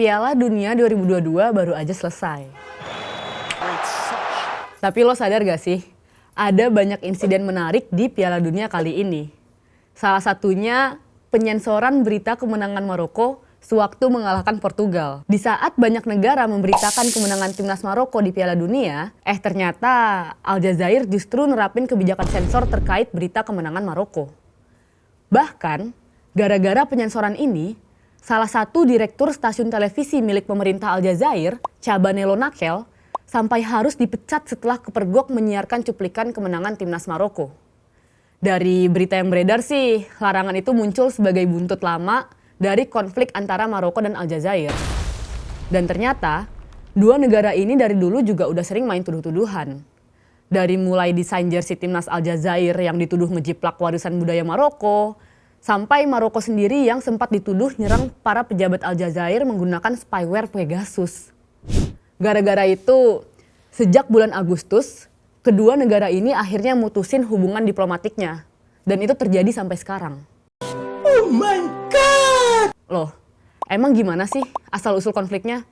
Piala Dunia 2022 baru aja selesai. Tapi lo sadar gak sih, ada banyak insiden menarik di Piala Dunia kali ini. Salah satunya penyensoran berita kemenangan Maroko sewaktu mengalahkan Portugal. Di saat banyak negara memberitakan kemenangan timnas Maroko di Piala Dunia, ternyata Al Jazeera justru nerapin kebijakan sensor terkait berita kemenangan Maroko. Bahkan, gara-gara penyensoran ini, salah satu direktur stasiun televisi milik pemerintah Al Jazeera, Chabanelo Nakel, sampai harus dipecat setelah kepergok menyiarkan cuplikan kemenangan timnas Maroko. Dari berita yang beredar sih, larangan itu muncul sebagai buntut lama dari konflik antara Maroko dan Al Jazeera. Dan ternyata, dua negara ini dari dulu juga udah sering main tuduh-tuduhan. Dari mulai desain jersey timnas Al Jazeera yang dituduh ngejiplak warisan budaya Maroko, sampai Maroko sendiri yang sempat dituduh nyerang para pejabat Al Jazeera menggunakan spyware Pegasus. Gara-gara itu, sejak bulan Agustus, kedua negara ini akhirnya mutusin hubungan diplomatiknya. Dan itu terjadi sampai sekarang. Oh my God! Loh, emang gimana sih asal-usul konfliknya?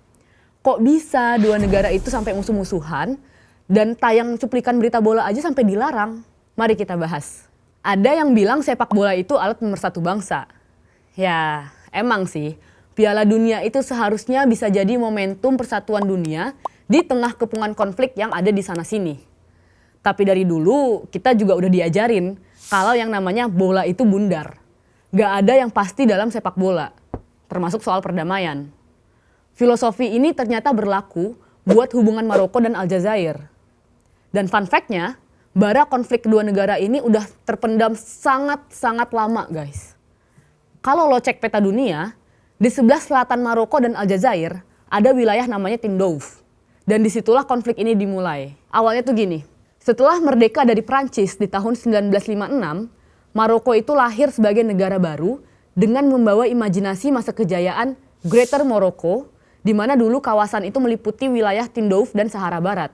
Kok bisa dua negara itu sampai musuh-musuhan dan tayang cuplikan berita bola aja sampai dilarang? Mari kita bahas. Ada yang bilang sepak bola itu alat pemersatu bangsa. Ya, emang sih. Piala Dunia itu seharusnya bisa jadi momentum persatuan dunia di tengah kepungan konflik yang ada di sana-sini. Tapi dari dulu kita juga udah diajarin kalau yang namanya bola itu bundar. Gak ada yang pasti dalam sepak bola, termasuk soal perdamaian. Filosofi ini ternyata berlaku buat hubungan Maroko dan Al Jazeera. Dan fun fact-nya, bara konflik kedua negara ini udah terpendam sangat-sangat lama, guys. Kalau lo cek peta dunia, di sebelah selatan Maroko dan Al Jazeera ada wilayah namanya Tindouf. Dan disitulah konflik ini dimulai. Awalnya tuh gini, setelah merdeka dari Prancis di tahun 1956, Maroko itu lahir sebagai negara baru dengan membawa imajinasi masa kejayaan Greater Morocco, di mana dulu kawasan itu meliputi wilayah Tindouf dan Sahara Barat.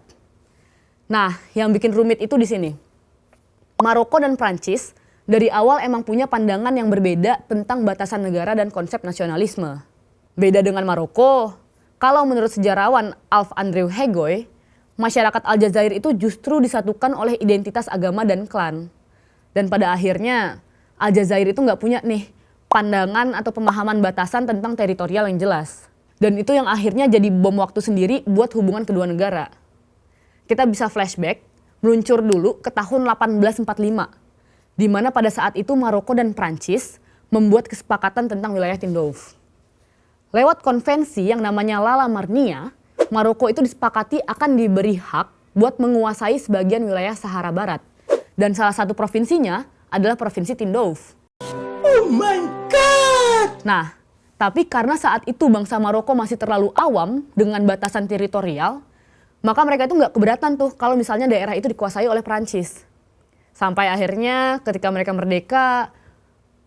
Nah, yang bikin rumit itu di sini. Maroko dan Prancis dari awal emang punya pandangan yang berbeda tentang batasan negara dan konsep nasionalisme. Beda dengan Maroko, kalau menurut sejarawan Alf Andrew Hegoy, masyarakat Al Jazeera itu justru disatukan oleh identitas agama dan klan. Dan pada akhirnya, Al Jazeera itu nggak punya nih pandangan atau pemahaman batasan tentang teritorial yang jelas. Dan itu yang akhirnya jadi bom waktu sendiri buat hubungan kedua negara. Kita bisa flashback, meluncur dulu ke tahun 1845. Di mana pada saat itu Maroko dan Prancis membuat kesepakatan tentang wilayah Tindouf. Lewat konvensi yang namanya Lala Marnia, Maroko itu disepakati akan diberi hak buat menguasai sebagian wilayah Sahara Barat. Dan salah satu provinsinya adalah Provinsi Tindouf. Oh my God! Nah, tapi karena saat itu bangsa Maroko masih terlalu awam dengan batasan teritorial, maka mereka itu nggak keberatan tuh kalau misalnya daerah itu dikuasai oleh Prancis. Sampai akhirnya ketika mereka merdeka,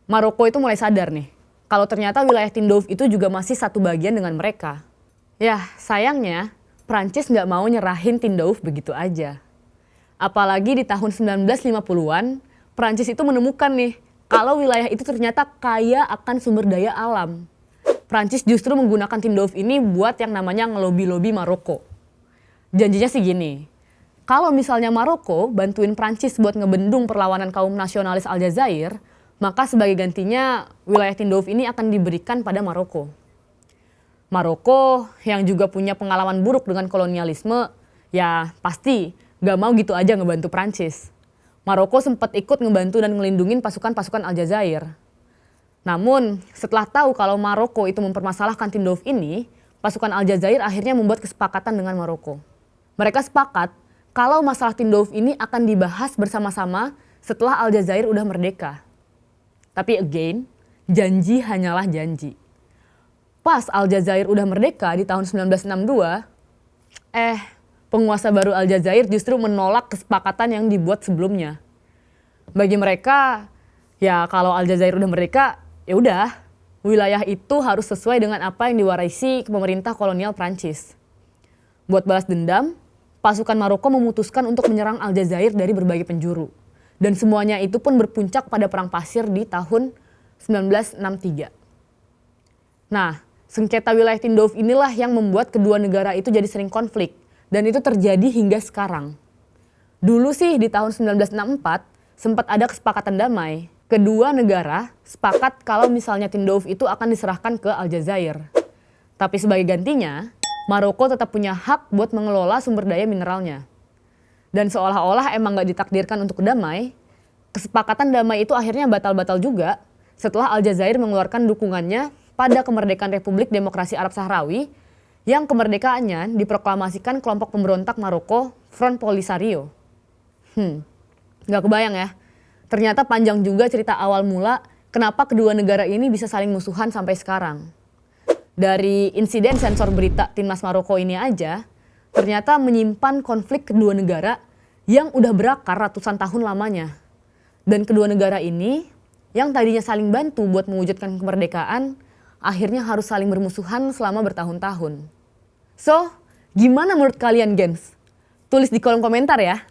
Maroko itu mulai sadar nih, kalau ternyata wilayah Tindouf itu juga masih satu bagian dengan mereka. Yah, sayangnya Prancis nggak mau nyerahin Tindouf begitu aja. Apalagi di tahun 1950-an, Prancis itu menemukan nih, kalau wilayah itu ternyata kaya akan sumber daya alam. Prancis justru menggunakan Tindouf ini buat yang namanya ngelobi-lobi Maroko. Janjinya sih gini, kalau misalnya Maroko bantuin Prancis buat ngebendung perlawanan kaum nasionalis Al Jazeera, maka sebagai gantinya wilayah Tindouf ini akan diberikan pada Maroko. Maroko yang juga punya pengalaman buruk dengan kolonialisme, ya pasti gak mau gitu aja ngebantu Prancis. Maroko sempat ikut ngebantu dan ngelindungin pasukan-pasukan Al Jazeera. Namun setelah tahu kalau Maroko itu mempermasalahkan Tindouf ini, pasukan Al Jazeera akhirnya membuat kesepakatan dengan Maroko. Mereka sepakat kalau masalah Tindouf ini akan dibahas bersama-sama setelah Al Jazeera udah merdeka. Tapi again, janji hanyalah janji. Pas Al Jazeera udah merdeka di tahun 1962, penguasa baru Al Jazeera justru menolak kesepakatan yang dibuat sebelumnya. Bagi mereka, ya kalau Al Jazeera udah merdeka, ya udah, wilayah itu harus sesuai dengan apa yang diwarisi ke pemerintah kolonial Prancis. Buat balas dendam, pasukan Maroko memutuskan untuk menyerang Al Jazeera dari berbagai penjuru. Dan semuanya itu pun berpuncak pada Perang Pasir di tahun 1963. Nah, Sengketa wilayah Tindouf inilah yang membuat kedua negara itu jadi sering konflik. Dan itu terjadi hingga sekarang. Dulu sih di tahun 1964 sempat ada kesepakatan damai. Kedua negara sepakat kalau misalnya Tindouf itu akan diserahkan ke Aljazair. Tapi sebagai gantinya, Maroko tetap punya hak buat mengelola sumber daya mineralnya. Dan seolah-olah emang gak ditakdirkan untuk damai, kesepakatan damai itu akhirnya batal-batal juga setelah Aljazair mengeluarkan dukungannya pada kemerdekaan Republik Demokrasi Arab Sahrawi yang kemerdekaannya diproklamasikan kelompok pemberontak Maroko Front Polisario. Gak kebayang ya, ternyata panjang juga cerita awal mula kenapa kedua negara ini bisa saling musuhan sampai sekarang. Dari insiden sensor berita timnas Maroko ini aja, ternyata menyimpan konflik kedua negara yang udah berakar ratusan tahun lamanya. Dan kedua negara ini yang tadinya saling bantu buat mewujudkan kemerdekaan, akhirnya harus saling bermusuhan selama bertahun-tahun. So, gimana menurut kalian, gengs? Tulis di kolom komentar ya.